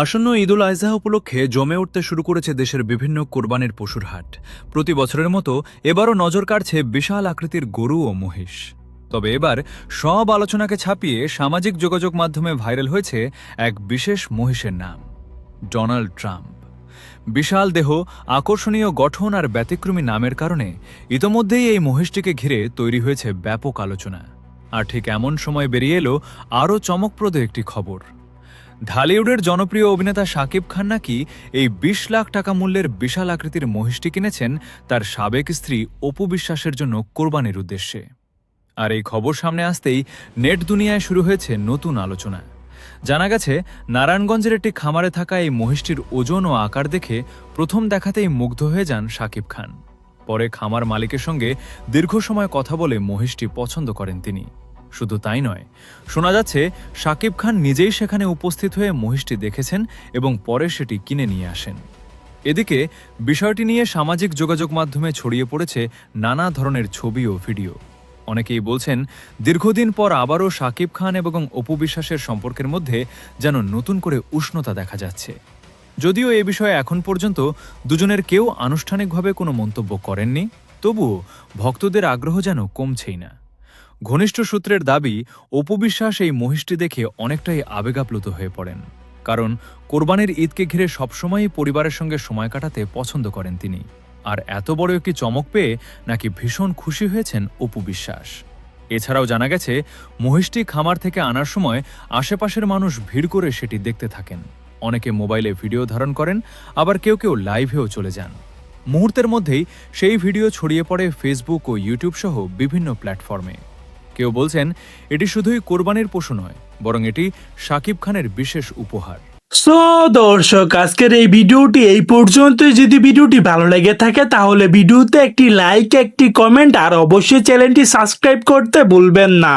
আসন্ন ঈদুল আজহা উপলক্ষে জমে উঠতে শুরু করেছে দেশের বিভিন্ন কোরবানির পশুর হাট। প্রতি বছরের মতো এবারও নজর কাড়ছে বিশাল আকৃতির গরু ও মহিষ। তবে এবার সব আলোচনাকে ছাপিয়ে সামাজিক যোগাযোগ মাধ্যমে ভাইরাল হয়েছে এক বিশেষ মহিষের নাম, ডোনাল্ড ট্রাম্প। বিশাল দেহ, আকর্ষণীয় গঠন আর ব্যতিক্রমী নামের কারণে ইতোমধ্যেই এই মহিষটিকে ঘিরে তৈরি হয়েছে ব্যাপক আলোচনা। আর ঠিক এমন সময় বেরিয়ে এলো আরও চমকপ্রদ একটি খবর। ঢালিউডের জনপ্রিয় অভিনেতা শাকিব খান নাকি এই ২০ লাখ টাকা মূল্যের বিশাল আকৃতির মহিষটি কিনেছেন তার সাবেক স্ত্রী অপু বিশ্বাসের জন্য কোরবানির উদ্দেশ্যে। আর এই খবর সামনে আসতেই নেট দুনিয়ায় শুরু হয়েছে নতুন আলোচনা। জানা গেছে, নারায়ণগঞ্জের একটি খামারে থাকা এই মহিষটির ওজন ও আকার দেখে প্রথম দেখাতেই মুগ্ধ হয়ে যান শাকিব খান। পরে খামার মালিকের সঙ্গে দীর্ঘ সময় কথা বলে মহিষটি পছন্দ করেন তিনি। শুধু তাই নয়, শোনা যাচ্ছে শাকিব খান নিজেই সেখানে উপস্থিত হয়ে মহিষটি দেখেছেন এবং পরে সেটি কিনে নিয়ে আসেন। এদিকে বিষয়টি নিয়ে সামাজিক যোগাযোগ মাধ্যমে ছড়িয়ে পড়েছে নানা ধরনের ছবি ও ভিডিও। অনেকেই বলছেন, দীর্ঘদিন পর আবারও শাকিব খান এবং অপু বিশ্বাসের সম্পর্কের মধ্যে যেন নতুন করে উষ্ণতা দেখা যাচ্ছে। যদিও এ বিষয়ে এখন পর্যন্ত দুজনের কেউ আনুষ্ঠানিকভাবে কোনো মন্তব্য করেননি, তবুও ভক্তদের আগ্রহ যেন কমছেই না। ঘনিষ্ঠ সূত্রের দাবি, অপু বিশ্বাস এই মহিষটি দেখে অনেকটাই আবেগাপ্লুত হয়ে পড়েন। কারণ কোরবানির ঈদকে ঘিরে সবসময়ই পরিবারের সঙ্গে সময় কাটাতে পছন্দ করেন তিনি। আর এত বড় একটি চমক পেয়ে নাকি ভীষণ খুশি হয়েছেন অপু বিশ্বাস। এছাড়াও জানা গেছে, মহিষটি খামার থেকে আনার সময় আশেপাশের মানুষ ভিড় করে সেটি দেখতে থাকেন। অনেকে মোবাইলে ভিডিও ধারণ করেন, আবার কেউ কেউ লাইভেও চলে যান। মুহূর্তের মধ্যেই সেই ভিডিও ছড়িয়ে পড়ে ফেসবুক ও ইউটিউব সহ বিভিন্ন প্ল্যাটফর্মে। কেউ বলছেন, এটি শুধুই কোরবানির পশু নয়, বরং এটি শাকিব খানের বিশেষ উপহার। সো দর্শক, আজকের এই ভিডিওটি এই পর্যন্তই। যদি ভিডিওটি ভালো লেগে থাকে তাহলে ভিডিওতে একটি লাইক, একটি কমেন্ট আর অবশ্যই চ্যানেলটি সাবস্ক্রাইব করতে ভুলবেন না।